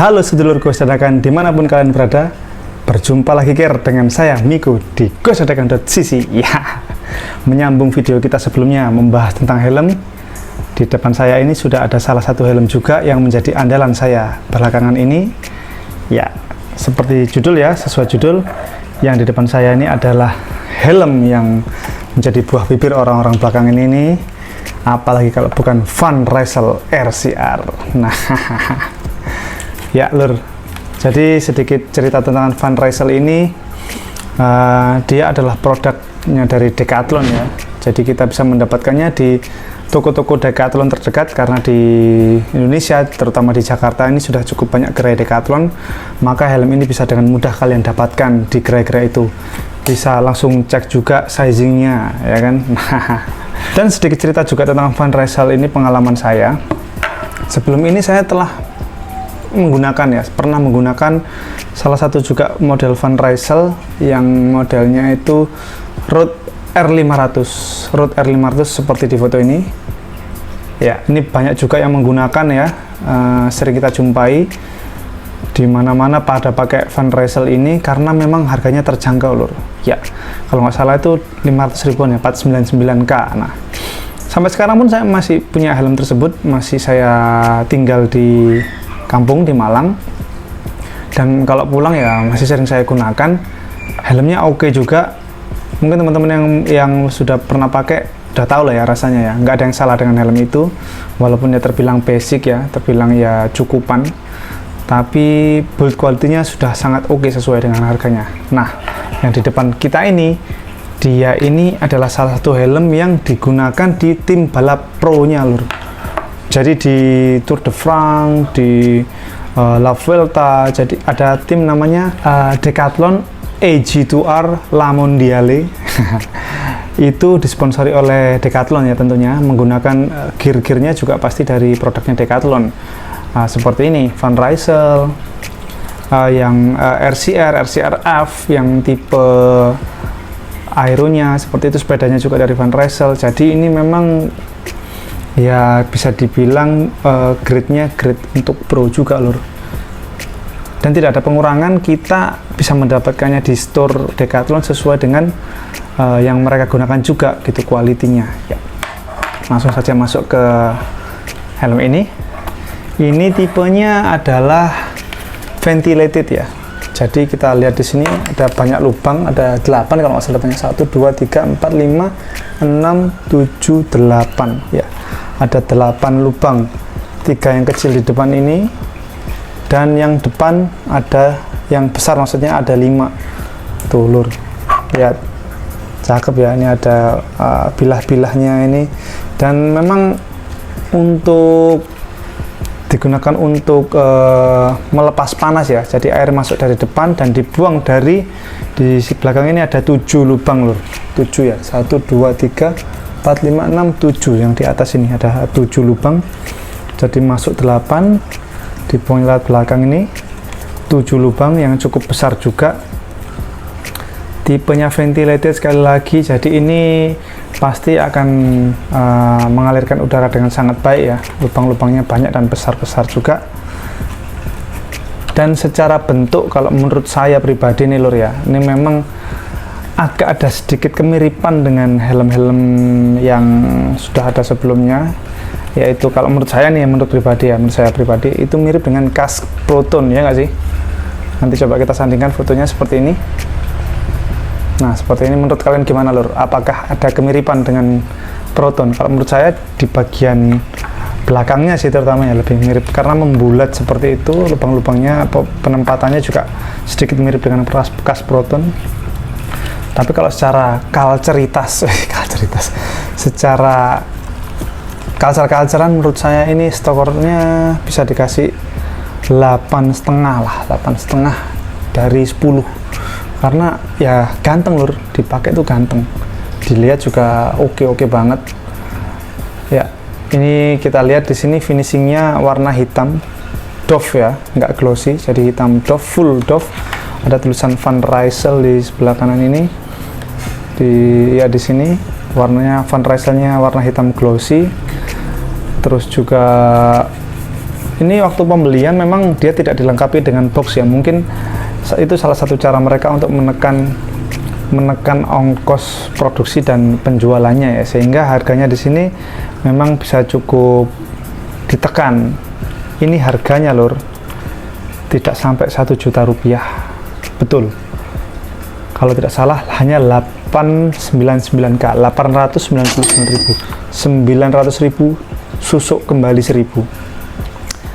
Halo sedulurku sedadakan dimanapun kalian berada, berjumpa lagi dengan saya Miko di gosedadakan.cc. Ya, menyambung video kita sebelumnya membahas tentang helm. Di depan saya ini sudah ada salah satu helm juga yang menjadi andalan saya belakangan ini. Ya, seperti judul ya, sesuai judul, yang di depan saya ini adalah helm yang menjadi buah bibir orang-orang belakangan ini. Apalagi kalau bukan Van Rysel RCR. Nah, ya lur, jadi sedikit cerita tentang Van Rysel ini. Dia adalah produknya dari Decathlon ya. Jadi kita bisa mendapatkannya di toko-toko Decathlon terdekat, karena di Indonesia, terutama di Jakarta ini sudah cukup banyak gerai Decathlon. Maka helm ini bisa dengan mudah kalian dapatkan di gerai-gerai itu. Bisa langsung cek juga sizingnya, ya kan. Dan sedikit cerita juga tentang Van Rysel ini, pengalaman saya. Sebelum ini saya telah pernah menggunakan salah satu juga model Van Rysel yang modelnya itu Rode R500 seperti di foto ini ya. Ini banyak juga yang menggunakan ya, sering kita jumpai di mana-mana pada pakai Van Rysel ini karena memang harganya terjangkau lur ya. Kalau nggak salah itu 500 ribuan ya, 499k. Nah, sampai sekarang pun saya masih punya helm tersebut, masih saya tinggal di kampung di Malang, dan kalau pulang ya masih sering saya gunakan. Helmnya oke juga. Mungkin teman-teman yang sudah pernah pakai udah tahu lah ya rasanya ya, nggak ada yang salah dengan helm itu. Walaupun ya terbilang basic ya, terbilang ya cukupan, tapi build quality-nya sudah sangat oke sesuai dengan harganya. Nah, yang di depan kita ini, dia ini adalah salah satu helm yang digunakan di tim balap pro-nya lur. Jadi di Tour de France, di La Vuelta, jadi ada tim namanya Decathlon AG2R La Mondiale. Itu disponsori oleh Decathlon ya tentunya, menggunakan gear-gearnya juga pasti dari produknya Decathlon. Seperti ini Van Rysel, yang RCR-F yang tipe Aeronya, seperti itu sepedanya juga dari Van Rysel. Jadi ini memang ya bisa dibilang grade-nya grade untuk pro juga lur, dan tidak ada pengurangan. Kita bisa mendapatkannya di store Decathlon sesuai dengan yang mereka gunakan juga gitu kualitinya ya. Langsung saja masuk ke helm ini. Ini tipenya adalah ventilated ya. Jadi kita lihat di sini ada banyak lubang, ada 8 kalau nggak salah, 1, 2, 3, 4, 5, 6, 7, 8 ya. Ada 8 lubang, 3 yang kecil di depan ini, dan yang depan ada yang besar, maksudnya ada 5 tuh lur. Lihat, cakep ya. Ini ada bilah-bilahnya ini, dan memang untuk digunakan untuk melepas panas ya. Jadi air masuk dari depan dan dibuang dari di belakang ini. Ada 7 lubang lur, 7 ya, 1, 2, 3, 4, 5, 6, 7. Yang di atas ini ada 7 lubang, jadi masuk 8, dibuang lewat belakang ini. 7 lubang yang cukup besar juga. Tipenya ventilated sekali lagi, jadi ini pasti akan mengalirkan udara dengan sangat baik ya. Lubang-lubangnya banyak dan besar-besar juga. Dan secara bentuk, kalau menurut saya pribadi nih lur ya, ini memang agak ada sedikit kemiripan dengan helm-helm yang sudah ada sebelumnya, yaitu kalau menurut saya nih, menurut saya pribadi itu mirip dengan kask Proton ya nggak sih. Nanti coba kita sandingkan fotonya seperti ini. Nah, seperti ini. Menurut kalian gimana lur? Apakah ada kemiripan dengan Proton? Kalau menurut saya di bagian belakangnya sih terutamanya lebih mirip, karena membulat seperti itu lubang-lubangnya, penempatannya juga sedikit mirip dengan bekas Proton. Tapi kalau secara secara culture-culturean, menurut saya ini skornya bisa dikasih 8,5 lah, 8,5 dari 10. Karena ya ganteng lur, dipakai tuh ganteng, dilihat juga oke banget ya. Ini kita lihat di sini finishingnya warna hitam doff ya, nggak glossy, jadi hitam doff, full doff. Ada tulisan Van Rysel di sebelah kanan ini. Di sini warnanya Van Ryselnya warna hitam glossy. Terus juga Ini waktu pembelian memang dia tidak dilengkapi dengan box ya, mungkin itu salah satu cara mereka untuk menekan ongkos produksi dan penjualannya ya, sehingga harganya di sini memang bisa cukup ditekan. Ini harganya lur tidak sampai 1 juta rupiah, betul, kalau tidak salah hanya 899k, 899.000, 900.000 susuk kembali 1.000.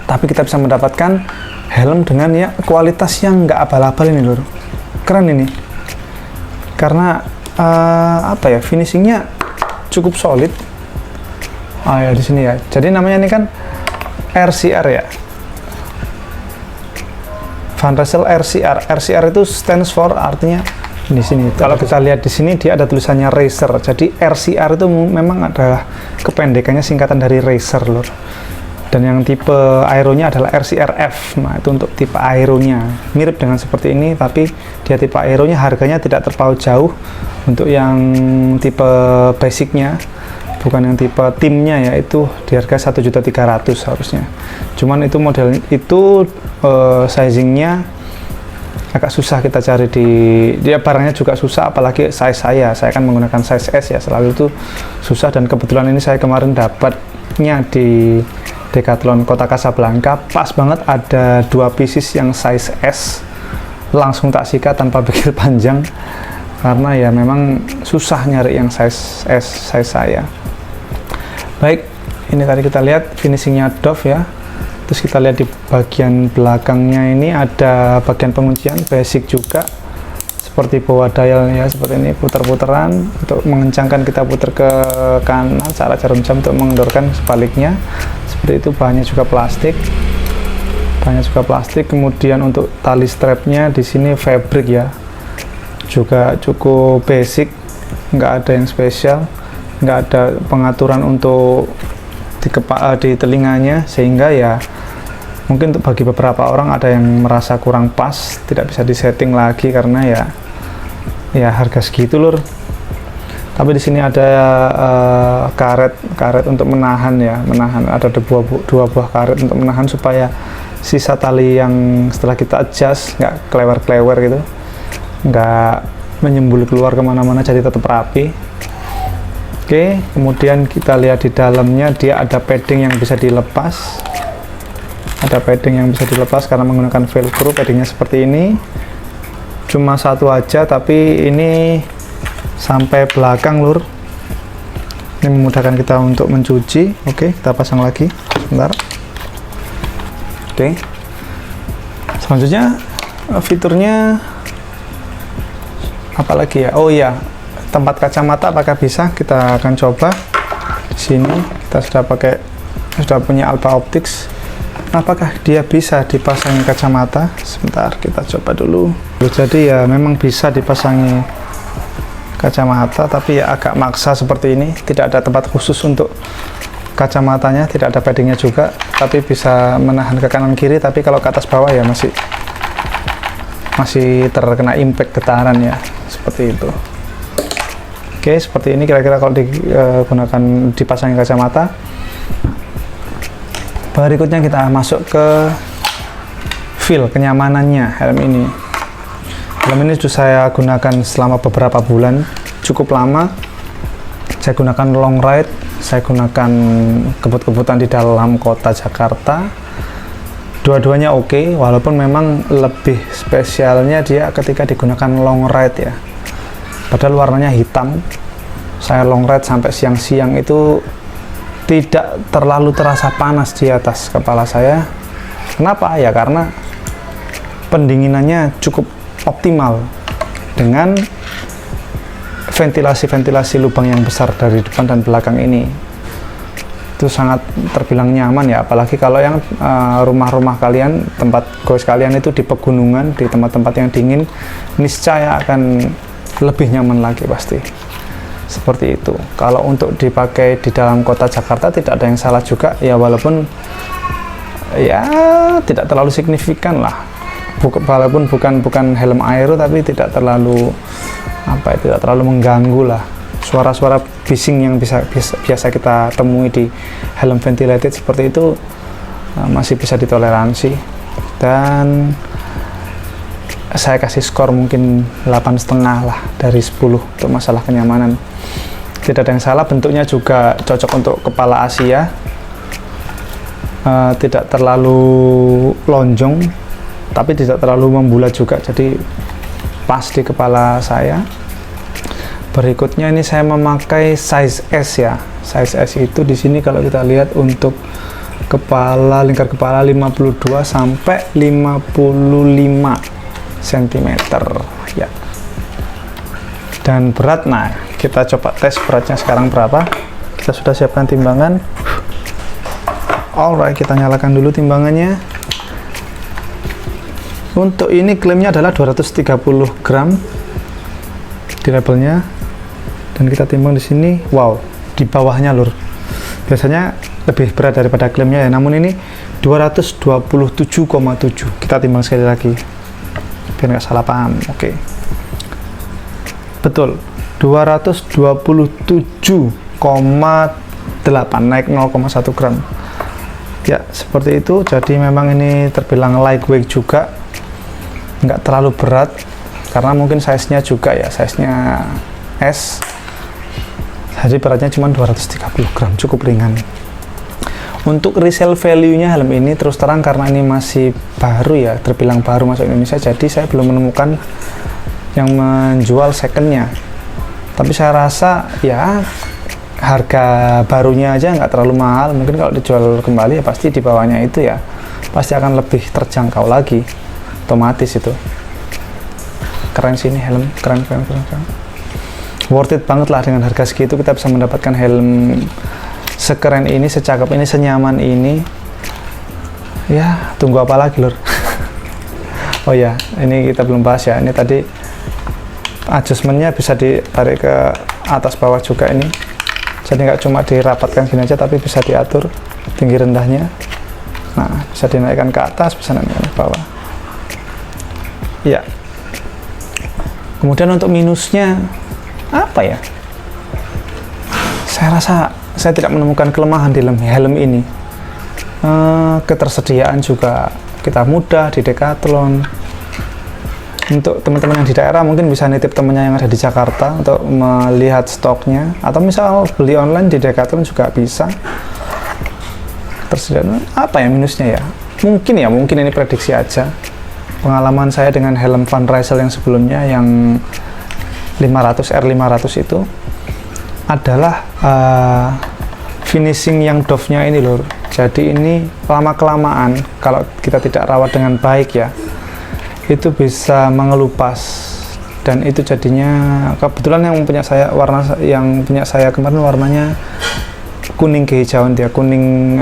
Tapi kita bisa mendapatkan helm dengan ya kualitas yang nggak abal-abal ini lur, keren ini, karena apa ya, finishingnya cukup solid. Ya di sini ya, jadi namanya ini kan RCR ya, Van Rysel RCR. RCR itu stands for, artinya di sini. Kalau kita lihat di sini dia ada tulisannya Racer. Jadi RCR itu memang adalah kependekannya, singkatan dari Racer lur. Dan yang tipe aeronya adalah RCRF. Nah, itu untuk tipe aeronya. Mirip dengan seperti ini, tapi dia tipe aeronya harganya tidak terpaut jauh. Untuk yang tipe basicnya, bukan yang tipe timnya ya, itu di harga 1.300.000 harusnya. Cuman itu model itu sizingnya agak susah kita cari dia barangnya juga susah, apalagi size saya kan menggunakan size S ya, selalu itu susah. Dan kebetulan ini saya kemarin dapatnya di Decathlon Kota Kasablanka, pas banget ada 2 pieces yang size S, langsung tak sikat tanpa pikir panjang, karena ya memang susah nyari yang size S size saya. Baik, ini tadi kita lihat finishingnya Dove ya. Terus kita lihat di bagian belakangnya ini ada bagian penguncian basic juga, seperti bawa dial ya, seperti ini, putar-putaran untuk mengencangkan kita putar ke kanan, cara jarum jam untuk mengendorkan sebaliknya, seperti itu. Bahannya juga plastik, kemudian untuk tali strapnya di sini fabric ya, juga cukup basic, nggak ada yang spesial, nggak ada pengaturan untuk di telinganya, sehingga ya mungkin untuk bagi beberapa orang ada yang merasa kurang pas, tidak bisa disetting lagi karena ya harga segitu lur. Tapi di sini ada karet untuk menahan ada dua buah karet untuk menahan supaya sisa tali yang setelah kita adjust nggak klewer-klewer gitu, nggak menyembul keluar kemana-mana, jadi tetap rapi. Oke, kemudian kita lihat di dalamnya dia ada padding yang bisa dilepas, karena menggunakan velcro. Paddingnya seperti ini, cuma satu aja, tapi ini sampai belakang lur. Ini memudahkan kita untuk mencuci. Oke, kita pasang lagi sebentar. Oke, selanjutnya fiturnya apalagi ya, oh iya, tempat kacamata apakah bisa, kita akan coba. Di sini kita sudah punya Alpha Optics, apakah dia bisa dipasangi kacamata. Sebentar, kita coba dulu. Jadi ya memang bisa dipasangi kacamata, tapi ya agak maksa seperti ini, tidak ada tempat khusus untuk kacamatanya, tidak ada paddingnya juga, tapi bisa menahan ke kanan kiri. Tapi kalau ke atas bawah ya masih terkena impact getaran ya, seperti itu. Oke, seperti ini kira-kira kalau digunakan dipasangin kacamata. Berikutnya kita masuk ke feel, kenyamanannya helm ini. Helm ini sudah saya gunakan selama beberapa bulan, cukup lama. Saya gunakan long ride, saya gunakan kebut-kebutan di dalam kota Jakarta. Dua-duanya oke, walaupun memang lebih spesialnya dia ketika digunakan long ride ya. Padahal warnanya hitam. Saya long ride sampai siang-siang itu tidak terlalu terasa panas di atas kepala saya. Kenapa? Ya karena pendinginannya cukup optimal dengan ventilasi lubang yang besar dari depan dan belakang ini. Itu sangat terbilang nyaman ya, apalagi kalau yang rumah-rumah kalian, tempat goes kalian itu di pegunungan, di tempat-tempat yang dingin, niscaya akan lebih nyaman lagi pasti. Seperti itu. Kalau untuk dipakai di dalam kota Jakarta tidak ada yang salah juga ya, walaupun ya tidak terlalu signifikan lah. Walaupun bukan helm aero, tapi tidak terlalu tidak terlalu mengganggu lah. Suara-suara bising yang biasa kita temui di helm ventilated seperti itu masih bisa ditoleransi, dan saya kasih skor mungkin 8,5 lah dari 10 untuk masalah kenyamanan. Tidak ada yang salah, bentuknya juga cocok untuk kepala Asia, tidak terlalu lonjong tapi tidak terlalu membulat juga, jadi pas di kepala saya. Berikutnya ini saya memakai size S ya. Size S itu di sini kalau kita lihat untuk kepala, lingkar kepala 52 sampai 55 cm ya. Dan berat, nah kita coba tes beratnya sekarang berapa. Kita sudah siapkan timbangan. Alright, kita nyalakan dulu timbangannya. Untuk ini klaimnya adalah 230 gram di labelnya, dan kita timbang di sini. Wow, di bawahnya lur. Biasanya lebih berat daripada klaimnya ya, namun ini 227,7. Kita timbang sekali lagi biar nggak salah paham. Oke, betul, 227,8, naik 0,1 gram ya, seperti itu. Jadi memang ini terbilang lightweight juga, nggak terlalu berat karena mungkin size nya juga ya, size nya S, jadi beratnya cuma 230 gram, cukup ringan. Untuk resale value nya helm ini terus terang karena ini masih baru ya, terbilang baru masuk Indonesia, jadi saya belum menemukan yang menjual secondnya. Tapi saya rasa ya harga barunya aja nggak terlalu mahal, mungkin kalau dijual kembali ya pasti di bawahnya itu ya, pasti akan lebih terjangkau lagi, otomatis itu. Keren sih ini helm, keren. Worth it banget lah, dengan harga segitu kita bisa mendapatkan helm sekeren ini, secakep ini, senyaman ini. Ya, tunggu apa lagi lur. Oh ya, ini kita belum bahas ya, ini tadi adjustmentnya bisa ditarik ke atas bawah juga ini, jadi nggak cuma dirapatkan gini aja tapi bisa diatur tinggi rendahnya. Nah, bisa dinaikkan ke atas, bisa naikkan ke bawah ya. Kemudian untuk minusnya apa ya, saya rasa saya tidak menemukan kelemahan di helm ini. Ketersediaan juga kita mudah di Decathlon. Untuk teman-teman yang di daerah mungkin bisa nitip temannya yang ada di Jakarta untuk melihat stoknya, atau misal beli online di Decathlon juga bisa. Ketersediaan apa ya minusnya ya? Mungkin ini prediksi aja. Pengalaman saya dengan helm Van Rysel yang sebelumnya, yang 500 R500 itu adalah finishing yang doff-nya ini lur. Jadi ini lama-kelamaan kalau kita tidak rawat dengan baik ya, itu bisa mengelupas, dan itu jadinya, kebetulan yang punya saya kemarin warnanya kuning kehijauan, dia kuning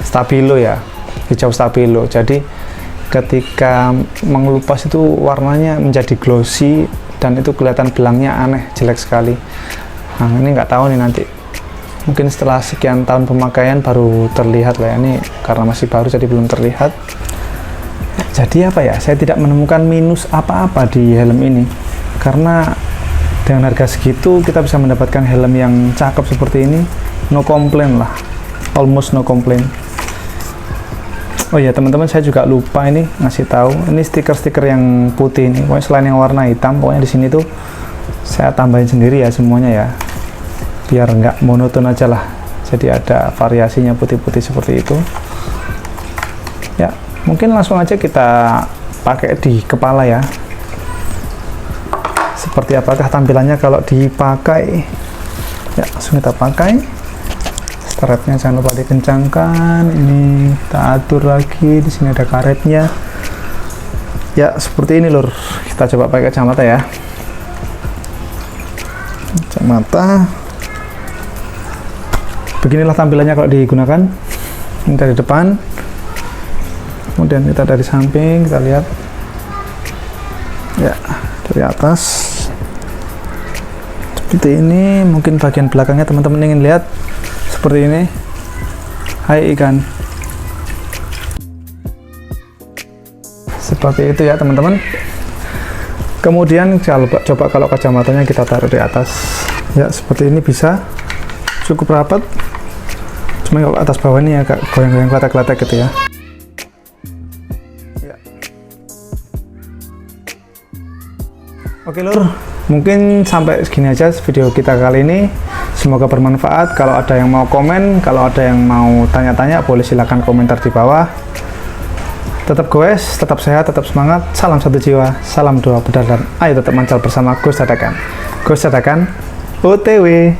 stabilo ya, hijau stabilo. Jadi ketika mengelupas itu warnanya menjadi glossy, dan itu kelihatan belangnya aneh, jelek sekali. Nah ini nggak tahu nih, nanti mungkin setelah sekian tahun pemakaian baru terlihat lah ya, ini karena masih baru jadi belum terlihat. Jadi apa ya, saya tidak menemukan minus apa-apa di helm ini, karena dengan harga segitu kita bisa mendapatkan helm yang cakep seperti ini. No complain lah, almost no complain. Oh ya teman-teman, saya juga lupa ini ngasih tahu, ini stiker-stiker yang putih ini, pokoknya selain yang warna hitam, pokoknya di sini tuh saya tambahin sendiri ya semuanya ya, biar nggak monoton aja lah, jadi ada variasinya putih-putih seperti itu ya. Mungkin langsung aja kita pakai di kepala ya, seperti apakah tampilannya kalau dipakai ya. Langsung kita pakai. Strapnya jangan lupa dikencangkan, ini kita atur lagi, di sini ada karetnya ya, seperti ini lur. Kita coba pakai kacamata ya, kacamata beginilah tampilannya kalau digunakan. Ini dari depan, kemudian kita dari samping, kita lihat ya, dari atas seperti ini. Mungkin bagian belakangnya teman-teman ingin lihat seperti ini. Hai ikan, seperti itu ya teman-teman. Kemudian coba kalau kacamatanya kita taruh di atas ya, seperti ini, bisa cukup rapat. Cuma Cuma kalau atas bawah ini agak goyang-goyang kletek-kletek gitu ya. Oke lur, mungkin sampai segini aja video kita kali ini. Semoga bermanfaat. Kalau ada yang mau komen, kalau ada yang mau tanya-tanya, boleh silahkan komentar di bawah. Tetap goes, tetap sehat, tetap semangat. Salam satu jiwa, salam doa benar, dan ayo tetap mancal bersama Gus Dadakan. Gus Dadakan, OTW.